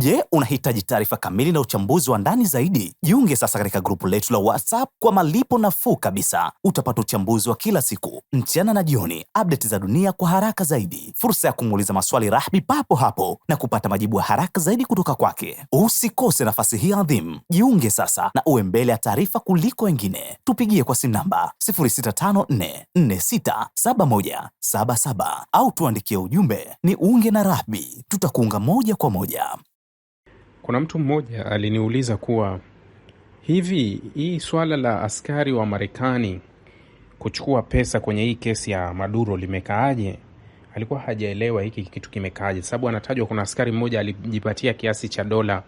Je, unahitaji taarifa kamili na uchambuzi wa ndani zaidi? Jiunge sasa katika grupu letu la WhatsApp kwa malipo nafuu kabisa. Utapata uchambuzi wa kila siku, mchana na jioni, update za dunia kwa haraka zaidi, fursa ya kumuuliza maswali Rahby papo hapo na kupata majibu ya haraka zaidi kutoka kwake. Usikose nafasi hii adhimu. Jiunge sasa na uwe mbele ya taarifa kuliko wengine. Tupigie kwa simu namba 0654467177 au tuandikie ujumbe ni unge na Rahby. Tutakuunga moja kwa moja. Kuna mtu mmoja aliniuliza kuwa hii swala la askari wa Marekani kuchukua pesa kwenye hii kesi ya Maduro limekaaje? Alikuwa hajaelewa hiki kitu kimekaaje, sababu anatajwa kuna askari mmoja alijipatia kiasi cha dola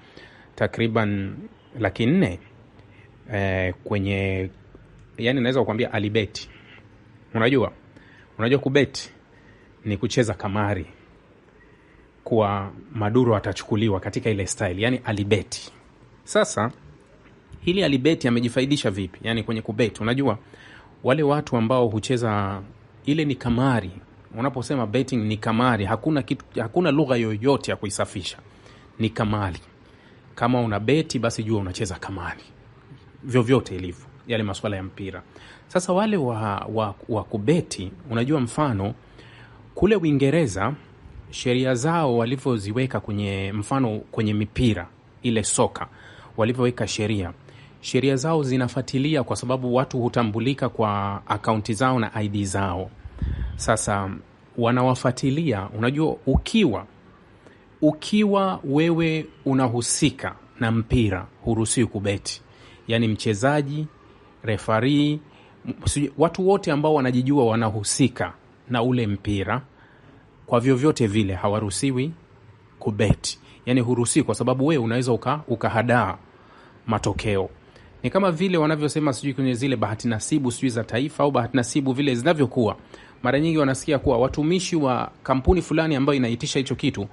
takriban 400,000 kwenye, yani naweza kukwambia alibeti. Unajua kubeti ni kucheza kamari kwa Maduro atachukuliwa katika ile style, yani alibeti. Sasa hili alibeti amejifaidisha vipi? Yani kwenye kubeti, unajua wale watu ambao hucheza ile ni kamari. Unaposema betting ni kamari, hakuna lugha yoyote ya kuisafisha. Ni kamari. Kama una beti basi jua unacheza kamari. Vyovyote ilivyo, yale masuala ya mpira. Sasa wale wa kubeti, unajua mfano kule Uingereza sheria zao walivyoziweka kwenye mipira ile soka, walivyoweka sheria zao zinafuatilia, kwa sababu watu hutambulika kwa akaunti zao na ID zao. Sasa wanawafuatilia. Unajua ukiwa wewe unahusika na mpira huruhusiwi kubeti. Yani mchezaji, referee, watu wote ambao wanajijua wanahusika na ule mpira kwa vyovyote vile hawaruhusiwi kubeti. Yani huruhusiwi, kwa sababu wewe unaweza ukahadaa matokeo. Ni kama vile wanavyosema sijui kwenye zile bahati nasibu sijui za taifa au bahati nasibu vile zinavyokuwa. Mara nyingi wanasikia kuwa watumishi wa kampuni fulani ambayo inaitisha hicho kitu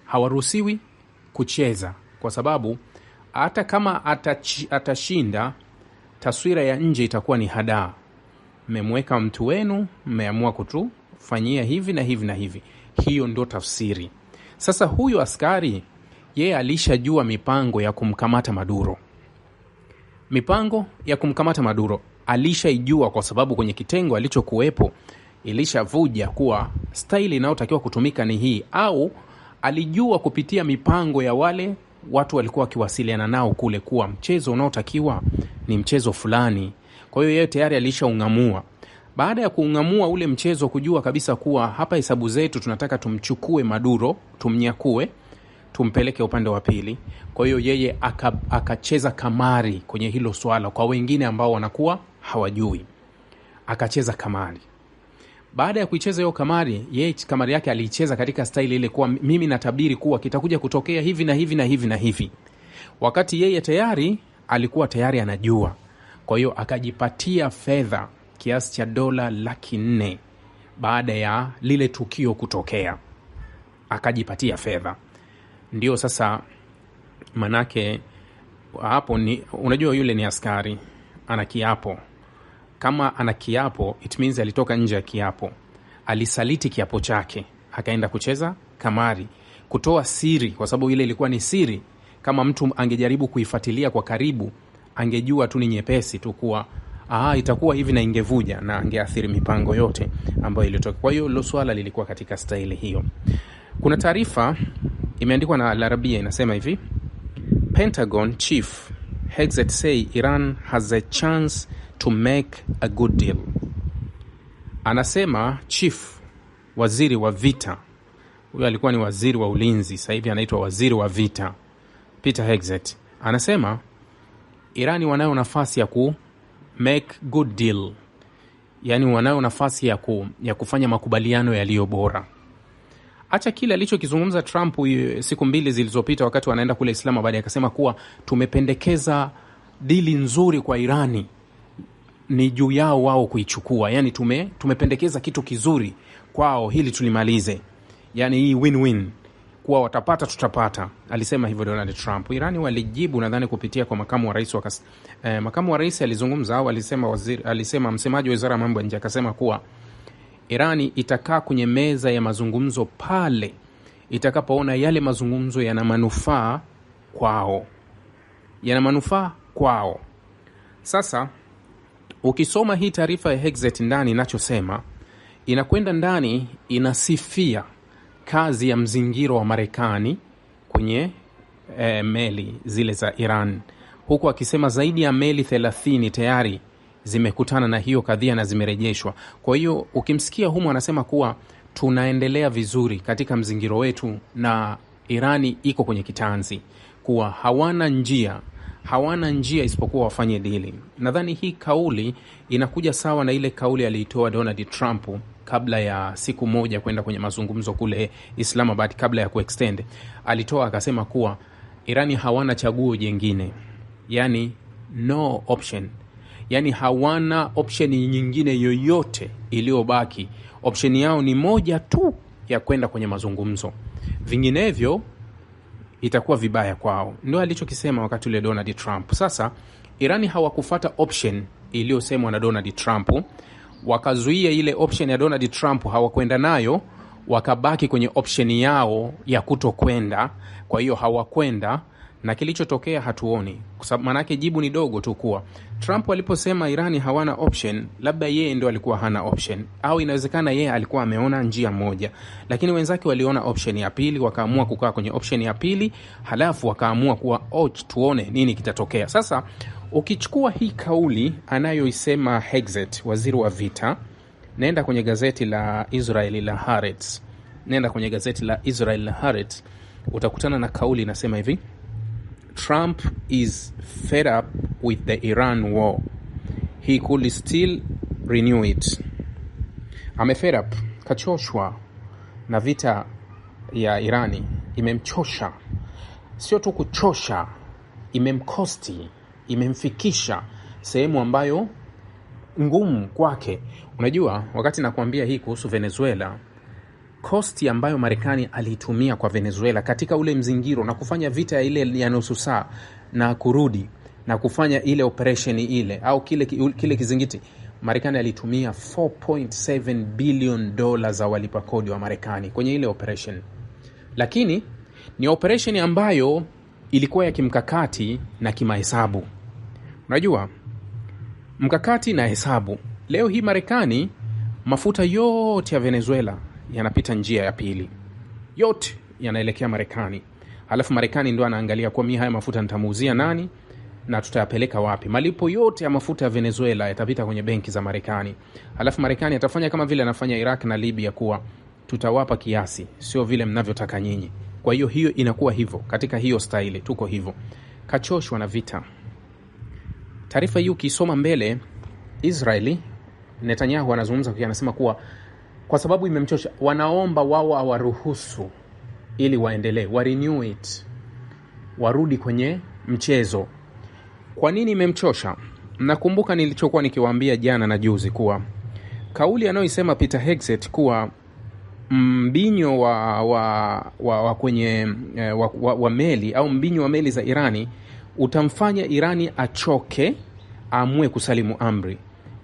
hawaruhusiwi kucheza, kwa sababu hata kama atashinda, taswira ya nje itakuwa ni hadaa. Mmemweka mtu wenu, mmeamua kutufanyia hivi na hivi na hivi. Hiyo ndio tafsiri. Sasa huyu askari yeye alishajua mipango ya kumkamata Maduro. Mipango ya kumkamata Maduro alishaijua, kwa sababu kwenye kitengo alichokuwepo ilishavuja kuwa style inayotakiwa kutumika ni hii, au alijua kupitia mipango ya wale watu walikuwa wakiwasiliana nao kule kuwa mchezo unaotakiwa ni mchezo fulani. Kwa hiyo yeye tayari alishaungamua. Baada ya kuungamua ule mchezo, kujua kabisa kuwa hapa hesabu zetu tunataka tumchukue Maduro, tumnyakue, tumpeleke upande wa pili. Kwa hiyo yeye akacheza kamari kwenye hilo swala kwa wengine ambao wanakuwa hawajui. Akacheza kamari. Baada ya kuicheza hiyo kamari, yeye kamari yake aliicheza katika style ile kuwa mimi natabiri kuwa kitakuja kutokea hivi na hivi na hivi na hivi. Wakati yeye tayari alikuwa tayari anajua. Kwa hiyo akajipatia fedha kiasi cha dola 400,000 baada ya lile tukio kutokea. Akajipatia fedha. Ndio sasa manake hapo ni, unajua yule ni askari, ana kiapo. Kama ana kiapo, it means alitoka nje ya kiapo. Alisaliti kiapo chake, akaenda kucheza kamari, kutoa siri, kwa sababu ile ilikuwa ni siri. Kama mtu angejaribu kuifuatilia kwa karibu, angejua tu ni nyepesi tu kuwa itakuwa hivi na ingevuja na angeathiri mipango yote ambayo ilitoka. Kwa hiyo hilo swala lilikuwa katika staili hiyo. Kuna taarifa imeandikwa na Al Arabiya inasema hivi: Pentagon chief Hegseth say Iran has a chance to make a good deal. Anasema chief, waziri wa vita, huyo alikuwa ni waziri wa ulinzi, sasa hivi anaitwa waziri wa vita, Peter Hegseth, anasema Irani wanayo nafasi ya ku make good deal. Yani wanayo nafasi ya kufanya makubaliano yaliyo bora. Acha kile alichokizungumza Trump siku 2 zilizopita wakati wanaenda kule Islamabad, akasema kuwa tumependekeza dili nzuri kwa Irani, ni juu yao wao kuichukua. Yani tumependekeza kitu kizuri kwao, hili tulimalize. Yani hii win-win, kuwa watapata tutapata. Alisema hivyo Donald Trump. Irani walijibu nadhani kupitia kwa makamu wa rais makamu wa rais alizungumza, au alisema msemaji wa wizara ya mambo ya nje akasema kuwa Irani itakaa kwenye meza ya mazungumzo pale itakapoona yale mazungumzo yana manufaa kwao. Sasa ukisoma hii taarifa ya Hexet ndani, inachosema inakwenda ndani, inasifia kazi ya mzingiro wa Marekani kwenye meli zile za Iran, huku akisema zaidi ya meli 30 tayari zimekutana na hiyo kadhia na zimerejeshwa. Kwa hiyo ukimsikia humu anasema kuwa tunaendelea vizuri katika mzingiro wetu na Irani iko kwenye kitanzi, kuwa hawana njia isipokuwa wafanye dili. Nadhani hii kauli inakuja sawa na ile kauli aliitoa Donald Trump kabla ya siku moja kwenda kwenye mazungumzo kule Islamabad, kabla ya kuextend. Alitoa akasema kuwa Irani hawana chaguo jingine, yani no option, yani hawana option nyingine yoyote iliyobaki. Option yao ni moja tu ya kwenda kwenye mazungumzo, vinginevyo itakuwa vibaya kwao. Ndio alichokisema wakati ule Donald Trump. Sasa Irani hawakufata option iliyosemwa na Donald Trump, wakazuia ile option ya Donald Trump, hawakwenda nayo, wakabaki kwenye option yao ya kutokwenda. Kwa hiyo hawakwenda, na kilichotokea hatuoni, kwa sababu manake jibu ni dogo tu, kuwa Trump aliposema Irani hawana option, labda yeye ndio alikuwa hana option, au inawezekana yeye alikuwa ameona njia moja, lakini wenzake waliona option ya pili, wakaamua kukaa kwenye option ya pili, halafu wakaamua kuwa tuone nini kitatokea. Sasa ukichukua hii kauli anayoisema Hexet, waziri wa vita, nenda kwenye gazeti la Israeli la Haaretz, utakutana na kauli inasema hivi: Trump is fed up with the Iran war. He could still renew it. Fed up, kachoshwa na vita ya Irani, imemchosha. Sio tu kuchosha, imemkosti, imemfikisha sehemu ambayo ngumu kwake. Unajua, wakati nakwambia hii kuhusu Venezuela, kosti ambayo Marekani alitumia kwa Venezuela katika ule mzingiro na kufanya vita ile ya nusu saa na kurudi na kufanya ile operation ile au kile kizingiti, Marekani alitumia $4.7 billion za walipa kodi wa Marekani kwenye ile operation. Lakini ni operation ambayo ilikuwa ya kimkakati na kimahesabu. Unajua, mkakati na hesabu. Leo hii Marekani, mafuta yote ya Venezuela yanapita njia ya pili, yote yanaelekea Marekani. Halafu Marekani ndio anaangalia kwa haya mafuta nitamuuzia nani na tutayapeleka wapi. Malipo yote ya mafuta ya Venezuela yatapita kwenye benki za Marekani. Halafu Marekani atafanya kama vile anafanya Iraq na Libya, kuwa tutawapa kiasi, sio vile mnavyotaka nyinyi. Kwa hiyo inakuwa hivyo katika hiyo style, tuko hivyo. Kachoshwa na vita. Taarifa hii ukisoma mbele, Israeli, Netanyahu anazungumza kwa, anasema kuwa kwa sababu imemchosha, wanaomba wao waruhusu ili waendelee, renew it, warudi kwenye mchezo. Kwa nini imemchosha? Nakumbuka nilichokuwa nikiwaambia jana na juzi kuwa kauli anayoisema Peter Hexet kuwa mbinyo wa kwenye wa meli au mbinyo wa meli za Irani utamfanya Irani achoke, aamue kusalimu amri.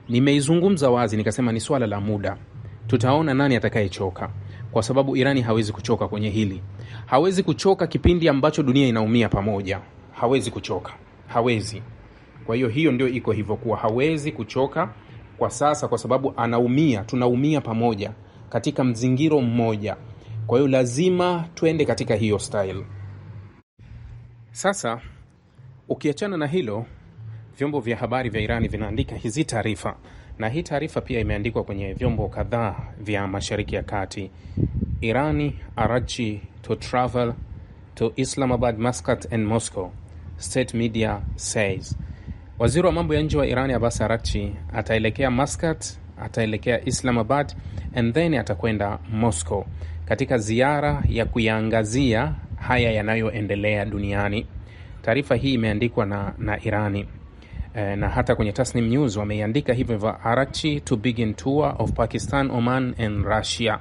Nimeizungumza wazi nikasema ni swala la muda. Tutaona nani atakayechoka, kwa sababu Irani hawezi kuchoka kwenye hili. Hawezi kuchoka kipindi ambacho dunia inaumia pamoja. Hawezi kuchoka. Hawezi. Kwa hiyo ndio iko hivyo, kuwa hawezi kuchoka kwa sasa, kwa sababu anaumia, tunaumia pamoja katika mzingiro mmoja. Kwa hiyo lazima tuende katika hiyo style. Sasa ukiachana na hilo, vyombo vya habari vya Irani vinaandika hizi taarifa, na hii taarifa pia imeandikwa kwenye vyombo kadhaa vya Mashariki ya Kati. Irani Araghchi to travel to Islamabad, Muscat and Moscow, state media says. Waziri wa mambo ya nje wa Irani Abbas Araghchi ataelekea Muscat, ataelekea Islamabad and then atakwenda Moscow katika ziara ya kuyaangazia haya yanayoendelea duniani. Taarifa hii imeandikwa na Irani. Na hata kwenye Tasnim News wameiandika hivyo, Araghchi to begin tour of Pakistan, Oman and Russia,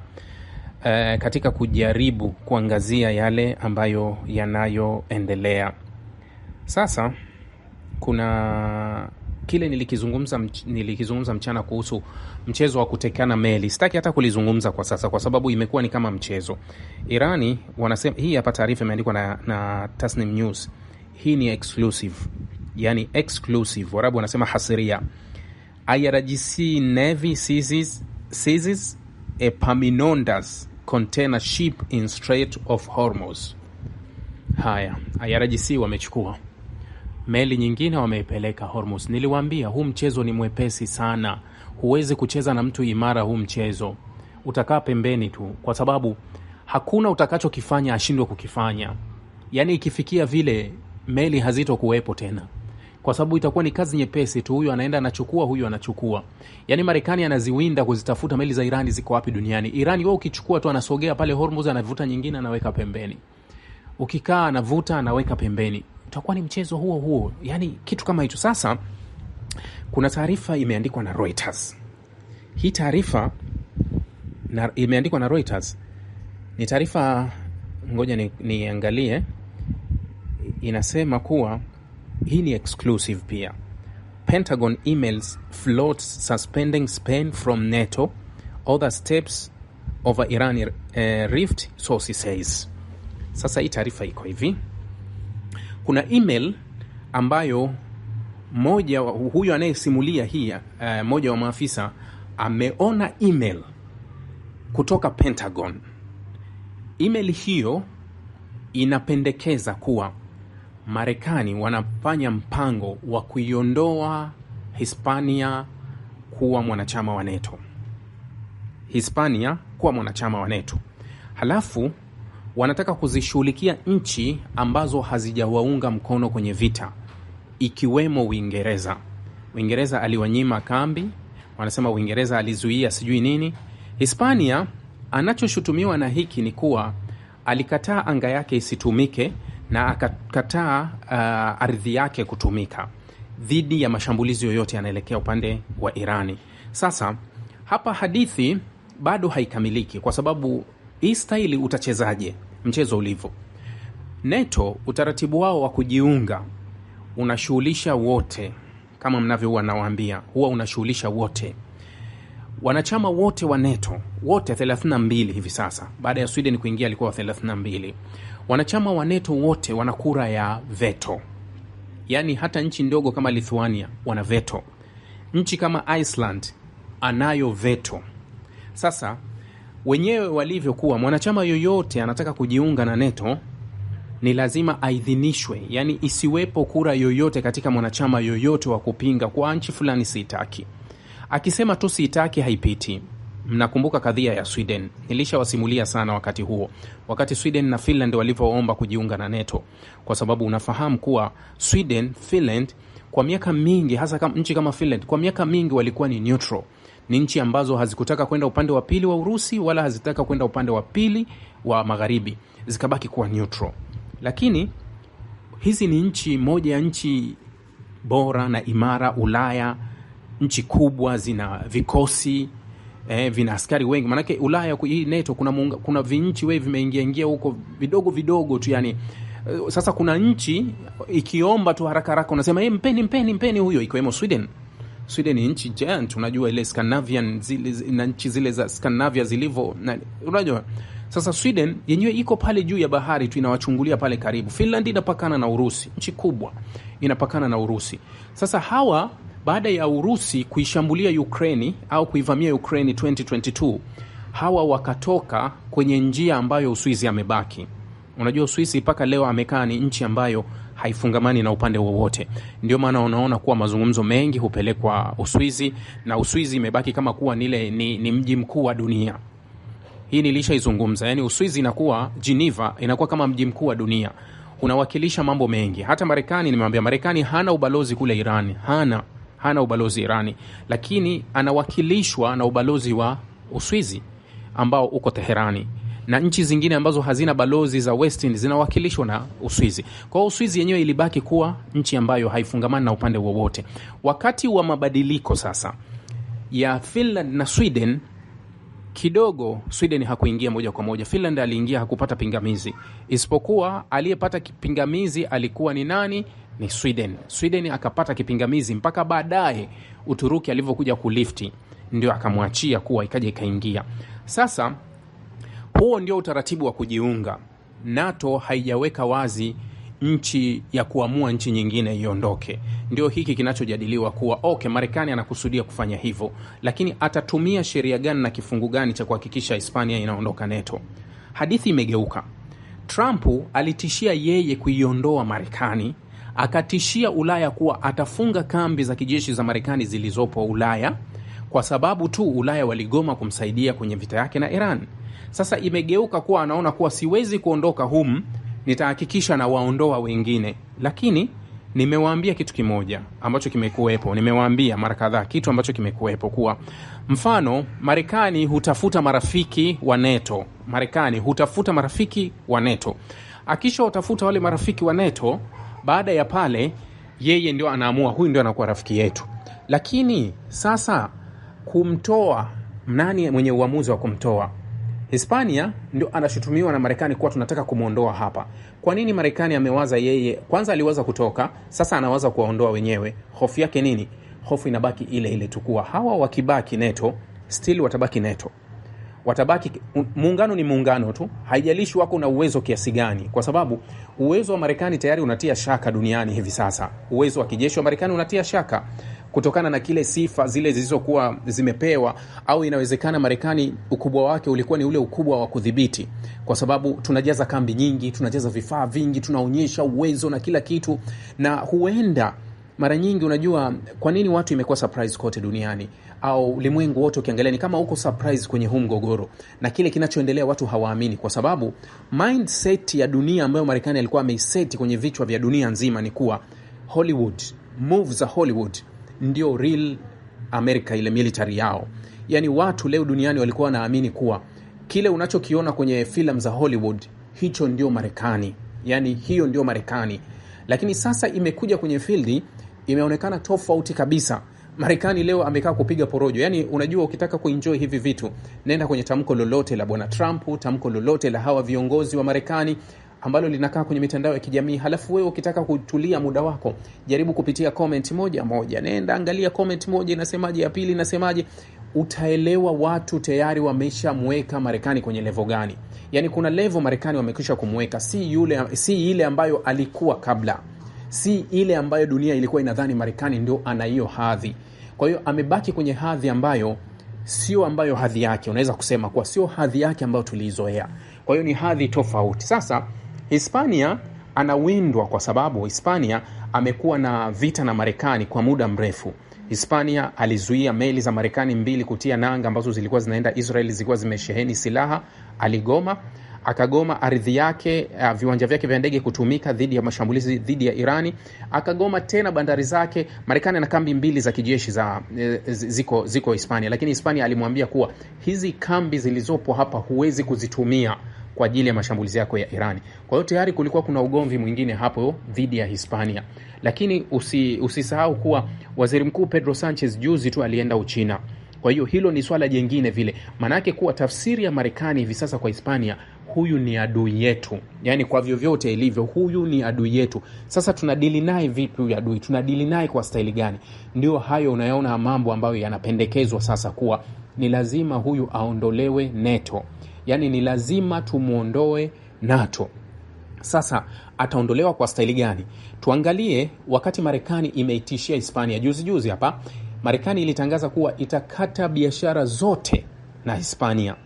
katika kujaribu kuangazia yale ambayo yanayoendelea. Sasa kuna kile nilikizungumza mchana kuhusu mchezo wa kutekana meli. Sitaki hata kulizungumza kwa sasa kwa sababu imekuwa ni kama mchezo. Irani wanasema, hii hapa taarifa imeandikwa na Tasnim News. Hii ni exclusive. Yani exclusive. Warabu wanasema hasiria. IRGC Navy seizes a Epaminondas container ship in Strait of Hormuz. Haya, IRGC wamechukua meli nyingine wameipeleka Hormuz. Niliwaambia huu mchezo ni mwepesi sana. Huwezi kucheza na mtu imara huu mchezo. Utakaa pembeni tu kwa sababu hakuna utakachokifanya ashindwe kukifanya. Yani ikifikia vile meli hazito kuwepo tena. Kwa sababu itakuwa ni kazi nyepesi tu, huyu anaenda anachukua, huyu anachukua. Yani Marekani anaziwinda kuzitafuta meli za Irani ziko wapi duniani. Irani wao ukichukua tu anasogea pale Hormuz, anavuta nyingine anaweka pembeni. Ukikaa anavuta anaweka pembeni. Utakuwa ni mchezo huo huo. Yani kitu kama hicho. Sasa kuna taarifa imeandikwa na Reuters. Hii taarifa imeandikwa na Reuters. Ni taarifa, ngoja niangalie. Inasema kuwa hii ni exclusive pia. Pentagon emails floats suspending Spain from NATO. Other steps over Iran rift, source says. Sasa hii taarifa iko hivi. Kuna email ambayo huyu anayesimulia hii, moja wa maafisa ameona email kutoka Pentagon. Email hiyo inapendekeza kuwa Marekani wanafanya mpango wa kuiondoa Hispania kuwa mwanachama wa NATO. Hispania kuwa mwanachama wa NATO. Halafu wanataka kuzishughulikia nchi ambazo hazijawaunga mkono kwenye vita, ikiwemo Uingereza. Uingereza aliwanyima kambi, wanasema Uingereza alizuia sijui nini. Hispania anachoshutumiwa na hiki ni kuwa alikataa anga yake isitumike na akakataa ardhi yake kutumika dhidi ya mashambulizi yoyote yanaelekea upande wa Irani. Sasa hapa hadithi bado haikamiliki kwa sababu hii staili utachezaje mchezo ulivyo. NATO utaratibu wao wa kujiunga unashughulisha wote, kama mnavyokuwa nawaambia, huwa unashughulisha wote. Wanachama wote wa NATO, wote 32 hivi sasa, baada ya Sweden kuingia alikuwa 32. Wanachama wa NATO wote wana kura ya veto. Yani hata nchi ndogo kama Lithuania wana veto. Nchi kama Iceland anayo veto. Sasa wenyewe walivyokuwa, mwanachama yoyote anataka kujiunga na NATO ni lazima aidhinishwe. Yani isiwepo kura yoyote katika mwanachama yoyote wa kupinga kwa nchi fulani siitaki. Akisema tu siitaki haipiti. Mnakumbuka kadhia ya Sweden. Nilishawasimulia sana wakati huo. Wakati Sweden na Finland walivyoomba kujiunga na NATO. Kwa sababu unafahamu kuwa Sweden, Finland kwa miaka mingi, hasa kama nchi kama Finland, kwa miaka mingi walikuwa ni neutral. Ni nchi ambazo hazikutaka kwenda upande wa pili wa Urusi wala hazitaka kwenda upande wa pili wa magharibi. Zikabaki kuwa neutral. Lakini hizi ni nchi, moja ya nchi bora na imara Ulaya, nchi kubwa, zina vikosi, vina askari wengi. Manake Ulaya hii NATO kuna vinchi wewe vimeingia huko vidogo vidogo tu yani. Sasa kuna nchi ikiomba tu haraka haraka unasema mpeni huyo, ikiwemo Sweden. Sweden ni nchi giant, unajua ile Scandinavian na nchi zile za Scandinavia zilivyo, unajua. Sasa Sweden yenyewe iko pale juu ya bahari tu, inawachungulia pale karibu. Finland inapakana na Urusi, nchi kubwa inapakana na Urusi. Sasa hawa baada ya Urusi kuishambulia Ukraine au kuivamia Ukraine 2022, hawa wakatoka kwenye njia ambayo Uswizi amebaki. Unajua Uswizi mpaka leo amekaa ni nchi ambayo haifungamani na upande wowote. Ndio maana unaona kuwa mazungumzo mengi hupelekwa Uswizi, na Uswizi imebaki kama kuwa ni mji mkuu wa dunia. Hii nilishaizungumza. Yani Uswizi inakuwa Geneva, inakuwa kama mji mkuu wa dunia. Unawakilisha mambo mengi. Hata Marekani, nimemwambia Marekani hana ubalozi kule Irani. Hana ubalozi Irani, lakini anawakilishwa na ubalozi wa Uswizi ambao uko Teherani, na nchi zingine ambazo hazina balozi za Western zinawakilishwa na Uswizi. Kwa hiyo Uswizi yenyewe ilibaki kuwa nchi ambayo haifungamani na upande wowote. Wakati wa mabadiliko sasa ya Finland na Sweden, kidogo Sweden hakuingia moja kwa moja. Finland aliingia, hakupata pingamizi. Isipokuwa aliyepata pingamizi alikuwa ni nani? ni Sweden. Sweden akapata kipingamizi mpaka baadaye Uturuki alivyokuja kulifti ndio akamwachia kuwa ikaja ikaingia. Sasa huo ndio utaratibu wa kujiunga. NATO haijaweka wazi nchi ya kuamua nchi nyingine iondoke. Ndio hiki kinachojadiliwa kuwa okay, Marekani anakusudia kufanya hivyo, lakini atatumia sheria gani na kifungu gani cha kuhakikisha Hispania inaondoka NATO? Hadithi imegeuka. Trump alitishia yeye kuiondoa Marekani, akatishia Ulaya kuwa atafunga kambi za kijeshi za Marekani zilizopo Ulaya kwa sababu tu Ulaya waligoma kumsaidia kwenye vita yake na Iran. Sasa imegeuka kuwa anaona kuwa siwezi kuondoka humu, nitahakikisha na waondoa wengine. Lakini nimewaambia kitu kimoja ambacho kimekuwepo, nimewaambia mara kadhaa kitu ambacho kimekuwepo kuwa mfano Marekani hutafuta marafiki wa NATO. Marekani hutafuta marafiki wa NATO. Akisha utafuta wale marafiki wa NATO, baada ya pale yeye ndio anaamua huyu ndio anakuwa rafiki yetu. Lakini sasa kumtoa, nani mwenye uamuzi wa kumtoa? Hispania ndio anashutumiwa na Marekani kuwa tunataka kumuondoa hapa. Kwa nini Marekani amewaza yeye? Kwanza aliwaza kutoka, sasa anawaza kuwaondoa wenyewe. Hofu yake nini? Hofu inabaki ile ile tukua. Hawa wakibaki NATO, still watabaki NATO. Watabaki, muungano ni muungano tu. Haijalishi wako na uwezo kiasi gani, kwa sababu uwezo wa Marekani tayari unatia shaka duniani hivi sasa. Uwezo wa kijeshi wa Marekani unatia shaka kutokana na kile sifa zile zilizokuwa zimepewa, au inawezekana Marekani ukubwa wake ulikuwa ni ule ukubwa wa kudhibiti, kwa sababu tunajaza kambi nyingi, tunajaza vifaa vingi, tunaonyesha uwezo na kila kitu. Na huenda mara nyingi, unajua kwa nini watu imekuwa surprise kote duniani au ulimwengu wote ukiangalia ni kama uko surprise kwenye huu mgogoro na kile kinachoendelea, watu hawaamini, kwa sababu mindset ya dunia ambayo Marekani alikuwa ameiseti kwenye vichwa vya dunia nzima ni kuwa Hollywood, moves za Hollywood ndio real America, ile military yao. Yani watu leo duniani walikuwa wanaamini kuwa kile unachokiona kwenye filamu za Hollywood hicho ndio Marekani, yani hiyo ndio Marekani. Lakini sasa imekuja kwenye field, imeonekana tofauti kabisa. Marekani leo amekaa kupiga porojo. Yani unajua ukitaka kuenjoy hivi vitu, nenda kwenye tamko lolote la bwana Trump, tamko lolote la hawa viongozi wa Marekani ambalo linakaa kwenye mitandao ya kijamii. Halafu wewe ukitaka kutulia muda wako, jaribu kupitia comment moja moja. Nenda angalia comment moja inasemaje, ya pili inasemaje. Utaelewa watu tayari wameshamweka Marekani kwenye level gani. Yani kuna level Marekani wamekwisha kumweka, si ile ambayo alikuwa kabla. Si ile ambayo dunia ilikuwa inadhani Marekani ndio ana hiyo hadhi. Kwa hiyo amebaki kwenye hadhi ambayo sio ambayo hadhi yake. Unaweza kusema kwa sio hadhi yake ambayo tulizoea. Kwa hiyo ni hadhi tofauti. Sasa Hispania anawindwa kwa sababu Hispania amekuwa na vita na Marekani kwa muda mrefu. Hispania alizuia meli za Marekani 2 kutia nanga ambazo zilikuwa zinaenda Israeli, zilikuwa zimesheheni silaha. Aligoma, akagoma ardhi yake, viwanja vyake vya ndege kutumika dhidi ya mashambulizi dhidi ya Irani. Akagoma tena bandari zake. Marekani na kambi 2 za kijeshi za ziko Hispania, lakini Hispania alimwambia kuwa hizi kambi zilizopo hapa huwezi kuzitumia kwa ajili ya mashambulizi yako ya Irani. Kwa hiyo tayari kulikuwa kuna ugomvi mwingine hapo dhidi ya Hispania. Lakini usisahau kuwa Waziri Mkuu Pedro Sanchez juzi tu alienda Uchina. Kwa hiyo hilo ni swala jingine vile. Manake kuwa tafsiri ya Marekani hivi sasa kwa Hispania, huyu ni adui yetu. Yani kwa vyovyote ilivyo, huyu ni adui yetu. Sasa tunadili naye vipi huyu adui? Tunadili naye kwa staili gani? Ndio hayo unayaona mambo ambayo yanapendekezwa sasa kuwa ni lazima huyu aondolewe NATO. Yani ni lazima tumuondoe NATO. Sasa ataondolewa kwa staili gani? Tuangalie wakati Marekani imeitishia Hispania juzi hapa. Marekani ilitangaza kuwa itakata biashara zote na Hispania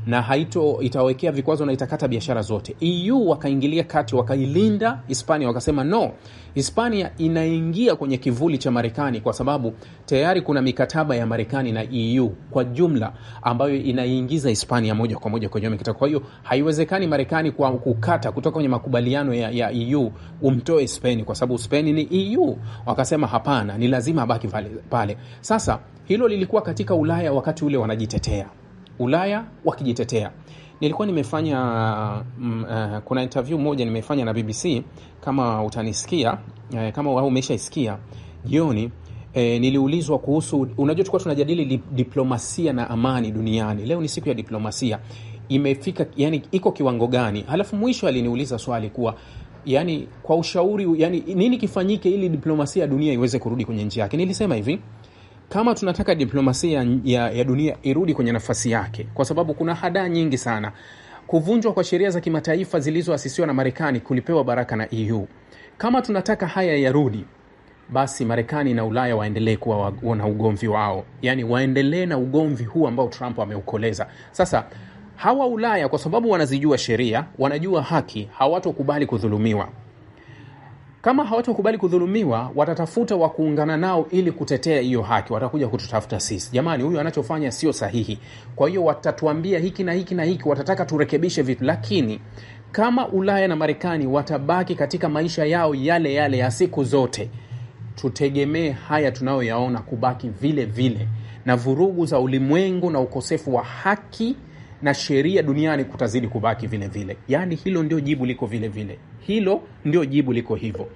na itawekea vikwazo na itakata biashara zote. EU wakaingilia kati, wakailinda Hispania, wakasema no, Hispania inaingia kwenye kivuli cha Marekani kwa sababu tayari kuna mikataba ya Marekani na EU kwa jumla ambayo inaingiza Hispania moja kwa moja kwenye mikataba. Kwa hiyo haiwezekani Marekani kwa kukata kutoka kwenye makubaliano ya EU umtoe Spain kwa sababu Spain ni EU. Wakasema hapana, ni lazima abaki pale. Sasa hilo lilikuwa katika Ulaya wakati ule wanajitetea. Ulaya wakijitetea. Nilikuwa nimefanya kuna interview moja nimefanya na BBC, kama utanisikia, kama wao umeshaisikia jioni. Niliulizwa kuhusu, unajua tulikuwa tunajadili diplomasia na amani duniani. Leo ni siku ya diplomasia. Imefika, yani iko kiwango gani? Halafu mwisho aliniuliza swali kuwa yani kwa ushauri, yani nini kifanyike ili diplomasia ya dunia iweze kurudi kwenye njia yake. Nilisema hivi, kama tunataka diplomasia ya dunia irudi kwenye nafasi yake, kwa sababu kuna hadaa nyingi sana. Kuvunjwa kwa sheria za kimataifa zilizoasisiwa na Marekani kulipewa baraka na EU. Kama tunataka haya yarudi, basi Marekani na Ulaya waendelee kuwa na ugomvi wao, yani waendelee na ugomvi huu ambao Trump ameukoleza. Sasa hawa Ulaya, kwa sababu wanazijua sheria, wanajua haki, hawatokubali kudhulumiwa. Kama hawatokubali kudhulumiwa, watatafuta wa kuungana nao ili kutetea hiyo haki. Watakuja kututafuta sisi, jamani, huyu anachofanya sio sahihi. Kwa hiyo watatuambia hiki na hiki na hiki, watataka turekebishe vitu. Lakini kama Ulaya na Marekani watabaki katika maisha yao yale yale ya siku zote, tutegemee haya tunayoyaona kubaki vile vile, na vurugu za ulimwengu na ukosefu wa haki na sheria duniani kutazidi kubaki vile vile. Yani hilo ndio jibu liko vile vile. Hilo ndio jibu liko hivyo.